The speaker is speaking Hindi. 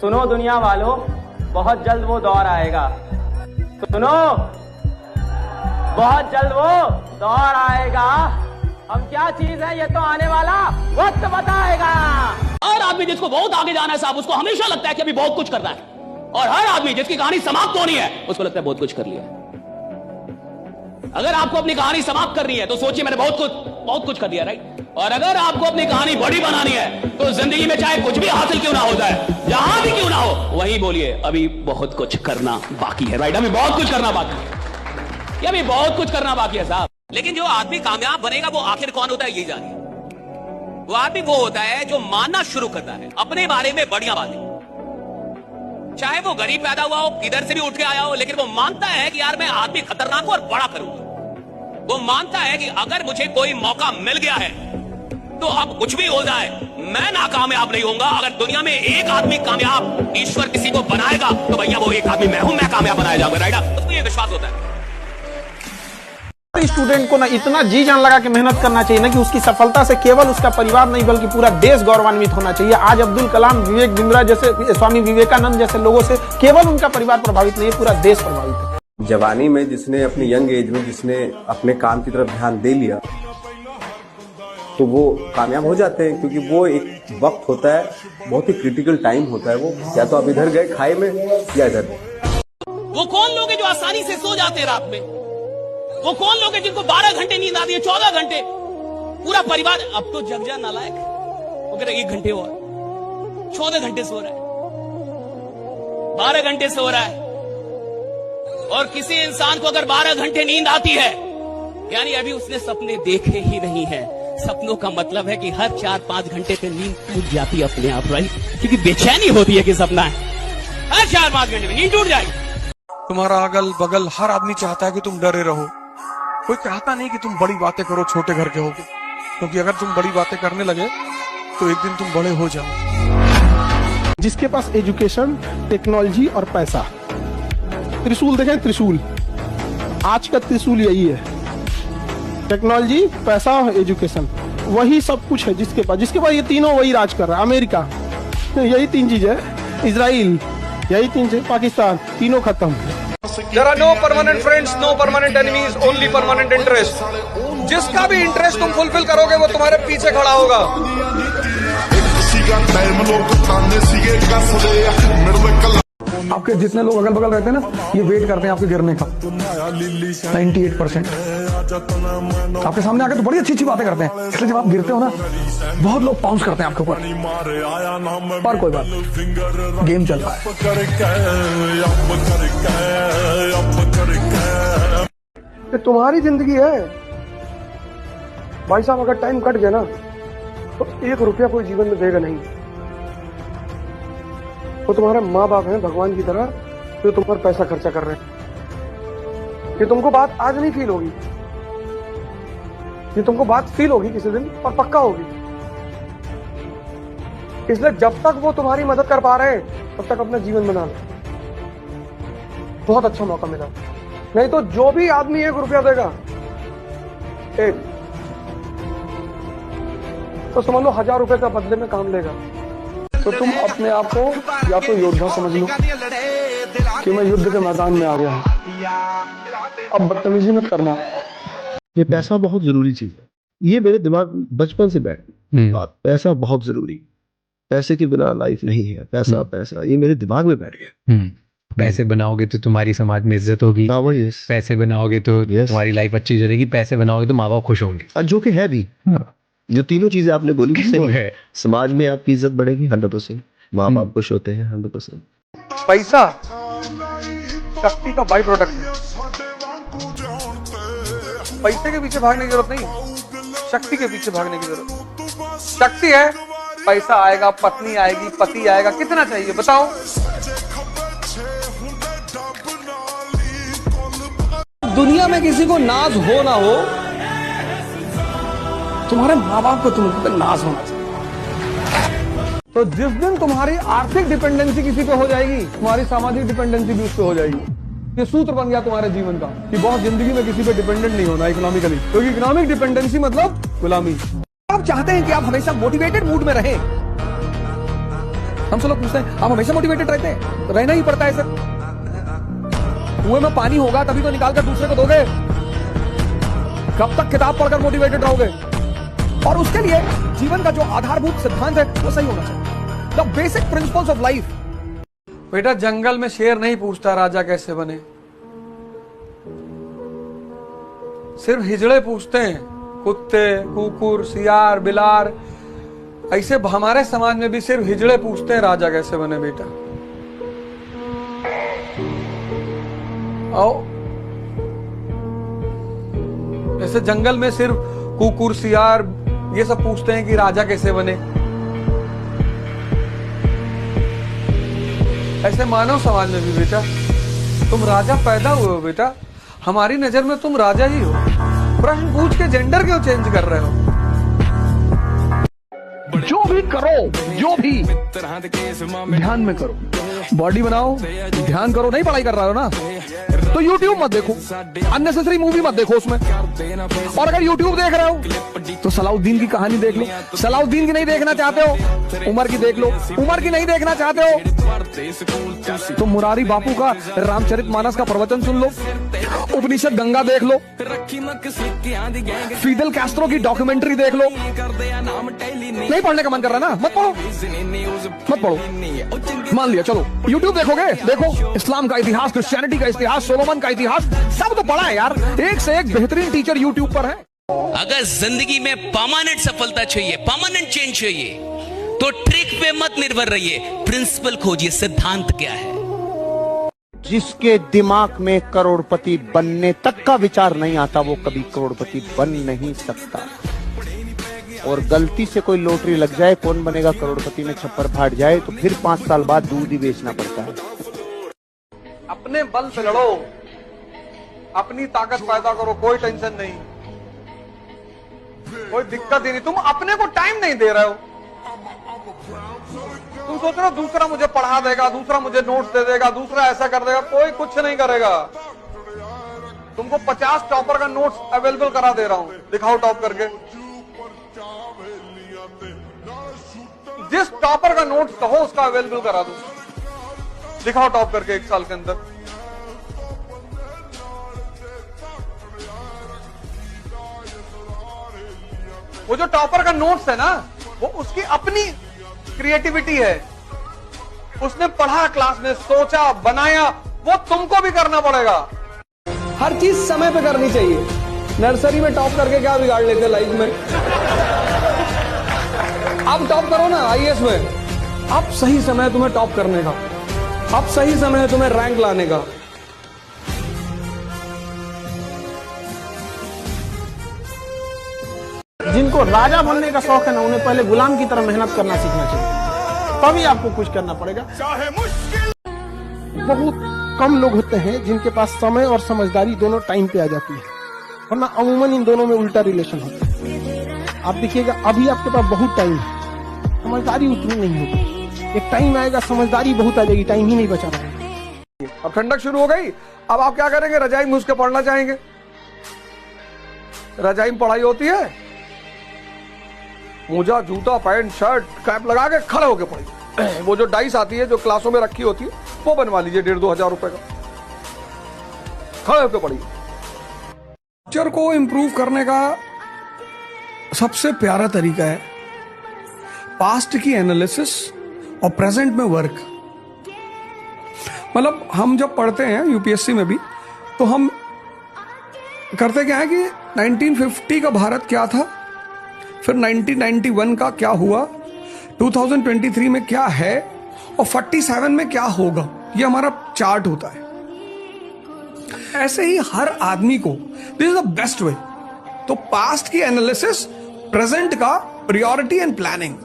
सुनो दुनिया वालों, बहुत जल्द वो दौर आएगा। सुनो, बहुत जल्द वो दौर आएगा। हम क्या चीज है ये तो आने वाला वक्त बताएगा। हर आदमी जिसको बहुत आगे जाना है साहब, उसको हमेशा लगता है कि अभी बहुत कुछ करना है, और हर आदमी जिसकी कहानी समाप्त होनी है उसको लगता है बहुत कुछ कर लिया। अगर आपको अपनी कहानी समाप्त करनी है तो सोचिए मैंने बहुत कुछ कर दिया, राइट। और अगर आपको अपनी कहानी बड़ी बनानी है तो जिंदगी में चाहे कुछ भी हासिल क्यों ना हो जाए, जहां भी क्यों ना हो, वहीं बोलिए अभी बहुत कुछ करना बाकी है, राइट। अभी बहुत कुछ करना बाकी है, अभी बहुत कुछ करना बाकी है साहब। लेकिन जो आदमी कामयाब बनेगा वो आखिर कौन होता है ये जानिए। वो आदमी वो होता है जो मानना शुरू करता है अपने बारे में बढ़िया बातें। चाहे वो गरीब पैदा हुआ हो, किधर से भी उठ के आया हो, लेकिन वो मानता है कि यार मैं आदमी खतरनाक और बड़ा करूंगा। वो मानता है कि अगर मुझे कोई मौका मिल गया है तो अब कुछ भी हो जाए मैं नाकामयाब नहीं होऊंगा। अगर दुनिया में एक आदमी कामयाब ईश्वर किसी को बनाएगा तो भैया वो एक आदमी मैं हूं, मैं कामयाब बनाया जाऊंगा, राइट। उसको ये विश्वास होता है। स्टूडेंट को ना इतना जी जान लगा के मेहनत करना चाहिए ना कि उसकी सफलता से केवल उसका परिवार नहीं बल्कि पूरा देश गौरवान्वित होना चाहिए। आज अब्दुल कलाम, विवेक बिंद्रा जैसे, स्वामी विवेकानंद जैसे लोगों से केवल उनका परिवार प्रभावित नहीं है, पूरा देश प्रभावित है। जवानी में जिसने अपनी यंग एज में जिसने अपने काम की तरफ ध्यान दे लिया तो वो कामयाब हो जाते हैं, क्योंकि वो एक वक्त होता है, बहुत ही क्रिटिकल टाइम होता है। वो या तो आप इधर गए खाई में या इधर। वो कौन लोग हैं जो आसानी से सो जाते हैं रात में? वो कौन लोग हैं जिनको 12 घंटे नींद आती है, 14 घंटे? पूरा परिवार अब तो जग जा नालायक, वो कह रहे 1 घंटे और, 14 घंटे सो रहा है, 12 घंटे सो रहा है। और किसी इंसान को अगर 12 घंटे नींद आती है यानी अभी उसने सपने देखे ही नहीं है। सपनों का मतलब है कि हर 4-5 घंटे पे नींद टूट जाती है अपने आप, राइट, क्योंकि बेचैनी होती है कि सपना है। हर 4-5 घंटे में नींद टूट जाएगी। तुम्हारा अगल बगल हर आदमी चाहता है कि तुम डरे रहो। कोई चाहता नहीं कि तुम बड़ी बातें करो, छोटे घर के होगे, क्योंकि अगर तुम बड़ी बातें करने लगे तो एक दिन तुम बड़े हो जाओ। जिसके पास एजुकेशन, टेक्नोलॉजी और पैसा, त्रिशूल देखें, त्रिशूल आज का त्रिशूल यही है। टेक्नोलॉजी, पैसा और एजुकेशन, वही सब कुछ है जिसके पास ये तीनों वही राज कर रहा है। अमेरिका, यही 3 चीज है। इजराइल, यही 3 चीज। पाकिस्तान, तीनों खत्म। There are no permanent friends, no permanent enemies, only permanent interest. जिसका भी इंटरेस्ट तुम फुलफिल करोगे वो तुम्हारे पीछे खड़ा होगा। आपके जितने लोग अगल बगल रहते हैं ना, ये वेट करते हैं आपके गिरने का। 98% आपके सामने आके तो बड़ी अच्छी अच्छी बातें करते हैं, इसलिए जब आप गिरते हो ना बहुत लोग पाउंस करते हैं आपके ऊपर। पर कोई बात, गेम चल रहा है। ये तुम्हारी जिंदगी है भाई साहब। अगर टाइम कट गया ना तो 1 रुपया कोई जीवन में देगा नहीं। वो तुम्हारे माँ बाप हैं भगवान की तरह, जो तुम पर पैसा खर्चा कर रहे हैं। ये तुमको बात आज नहीं फील होगी, ये तुमको बात फील होगी किसी दिन, और पक्का होगी। इसलिए जब तक वो तुम्हारी मदद कर पा रहे हैं तब तक अपना जीवन बना लो। बहुत अच्छा मौका मिला। नहीं तो जो भी आदमी 1 रुपया देगा, एक तो समझ लो 1000 रुपए का बदले में काम लेगा। तो तुम अपने आप को या तो योद्धा समझ लो कि मैं युद्ध के मैदान में आ गया हूं, अब बदतमीजी मत करना। ये पैसा बहुत जरूरी चीज है, ये मेरे दिमाग बचपन से बैठ बात, पैसा बहुत जरूरी, पैसे के बिना लाइफ नहीं है। पैसा पैसा ये मेरे दिमाग में बैठ गया। पैसे बनाओगे तो तुम्हारी समाज में इज्जत होगी, पैसे बनाओगे तो तुम्हारी लाइफ अच्छी चलेगी, पैसे बनाओगे तो माँ बाप खुश होंगे, जो कि है भी। जो तीनों चीजें आपने बोली सही है। समाज में आपकी इज्जत बढ़ेगी 100%, माँ बाप खुश होते हैं 100%। पैसा शक्ति का बाई प्रोडक्ट है। पैसे के पीछे भागने की जरूरत नहीं, शक्ति के पीछे भागने की जरूरत। शक्ति है, पैसा आएगा, पत्नी आएगी, पति आएगा, कितना चाहिए बताओ? दुनिया में किसी को नाज हो ना हो, तुम्हारे माँ बाप को तुम पे नाज होना चाहिए। तो जिस दिन तुम्हारी आर्थिक डिपेंडेंसी किसी पे हो जाएगी, तुम्हारी सामाजिक डिपेंडेंसी भी उस पे हो जाएगी। ये सूत्र बन गया तुम्हारे जीवन का कि बहुत जिंदगी में किसी पे डिपेंडेंट नहीं होना इकोनॉमिकली, क्योंकि इकोनॉमिक डिपेंडेंसी मतलब गुलामी। आप चाहते हैं कि आप हमेशा मोटिवेटेड मूड में रहें, हमसे लोग पूछते हैं आप हमेशा मोटिवेटेड रहते हैं? रहना ही पड़ता है सर। कुएं में पानी होगा तभी तो निकाल कर दूसरे को दोगे। कब तक किताब पढ़कर मोटिवेटेड रहोगे? और उसके लिए जीवन का जो आधारभूत सिद्धांत है वो सही होना चाहिए। The basic principles of life. बेटा जंगल में शेर नहीं पूछता राजा कैसे बने, सिर्फ हिजड़े पूछते हैं, कुत्ते, कुकुर, सियार, बिलार। ऐसे हमारे समाज में भी सिर्फ हिजड़े पूछते हैं राजा कैसे बने बेटा। आओ, जैसे जंगल में सिर्फ कुकुर, सियार ये सब पूछते हैं कि राजा कैसे बने, ऐसे मानव समाज में भी बेटा तुम राजा पैदा हुए हो बेटा। हमारी नजर में तुम राजा ही हो। प्रश्न पूछ के जेंडर क्यों चेंज कर रहे हो? जो भी करो, जो भी ध्यान में करो। बॉडी बनाओ, ध्यान करो। नहीं पढ़ाई कर रहे हो ना तो YouTube मत देखो, अननेसेसरी मूवी मत देखो उसमें। और अगर YouTube देख रहे हो तो सलाउद्दीन की कहानी देख लो। सलाउद्दीन की नहीं देखना चाहते हो, उमर की देख लो। उमर की नहीं देखना चाहते हो तो मुरारी बापू का रामचरितमानस का प्रवचन सुन लो। उपनिषद गंगा देख लो। फिदेल कैस्ट्रो की डॉक्यूमेंट्री देख लो। नहीं पढ़ने का मन कर रहा ना, मत पढ़ो, मत पढ़ो। मान लिया चलो YouTube देखोगे, देखो इस्लाम का इतिहास, क्रिश्चियनिटी का इतिहास, सोलोमन का इतिहास, सब तो पढ़ा है यार। एक से एक बेहतरीन टीचर YouTube पर है। अगर जिंदगी में परमानेंट सफलता चाहिए, परमानेंट चेंज चाहिए, तो ट्रिक पे मत निर्भर रहिए, प्रिंसिपल खोजिए, सिद्धांत क्या है। जिसके दिमाग में करोड़पति बनने तक का विचार नहीं आता वो कभी करोड़पति बन नहीं सकता। और गलती से कोई लॉटरी लग जाए, कौन बनेगा करोड़पति में छप्पर फाट जाए तो फिर 5 साल बाद दूध ही बेचना पड़ता है। अपने बल से लड़ो, अपनी ताकत पैदा करो, कोई टेंशन नहीं, कोई दिक्कत ही नहीं। तुम अपने को टाइम नहीं दे रहे हो। तुम सोच रहे हो दूसरा मुझे पढ़ा देगा, दूसरा मुझे नोट्स दे देगा, दूसरा ऐसा कर देगा। कोई कुछ नहीं करेगा। तुमको 50 टॉपर का नोट्स अवेलेबल करा दे रहा हूं, दिखाओ टॉप करके। जिस टॉपर का नोट्स कहो उसका अवेलेबल करा दो, दिखाओ टॉप करके 1 साल के अंदर। वो जो टॉपर का नोट्स है ना, वो उसकी अपनी क्रिएटिविटी है। उसने पढ़ा, क्लास में सोचा, बनाया, वो तुमको भी करना पड़ेगा। हर चीज समय पे करनी चाहिए। नर्सरी में टॉप करके क्या बिगाड़ लेते लाइफ में? अब टॉप करो ना IAS में। अब सही समय तुम्हें टॉप करने का, अब सही समय है तुम्हें रैंक लाने का। जिनको राजा बनने का शौक है ना, उन्हें पहले गुलाम की तरह मेहनत करना सीखना चाहिए, तभी आपको कुछ करना पड़ेगा। बहुत कम लोग होते हैं जिनके पास समय और समझदारी दोनों टाइम पे आ जाती है, वरना अमूमन इन दोनों में उल्टा रिलेशन होता है। आप देखिएगा अभी आपके पास बहुत टाइम है, समझदारी उतनी नहीं होगी। एक टाइम आएगा समझदारी बहुत आ जाएगी, टाइम ही नहीं बचा रहेगा। अब ठंडक शुरू हो गई, अब आप क्या करेंगे? रजाई में घुस के पढ़ना चाहेंगे। रजाई में पढ़ाई होती है, मोजा, जूता, पैंट, शर्ट, कैप लगा के खड़े होके पढ़िए। वो जो डाइस आती है जो क्लासों में रखी होती है वो बनवा लीजिए 1,500-2 हजार रुपए का, खड़े होके पढ़िए। पिक्चर को इंप्रूव करने का सबसे प्यारा तरीका है पास्ट की एनालिसिस और प्रेजेंट में वर्क। मतलब हम जब पढ़ते हैं यूपीएससी में भी, तो हम करते क्या है कि 1950 का भारत क्या था, फिर 1991 का क्या हुआ, 2023 में क्या है और 47 में क्या होगा, ये हमारा चार्ट होता है। ऐसे ही हर आदमी को this is the best way. तो पास्ट की एनालिसिस, प्रेजेंट का प्रायोरिटी एंड प्लानिंग,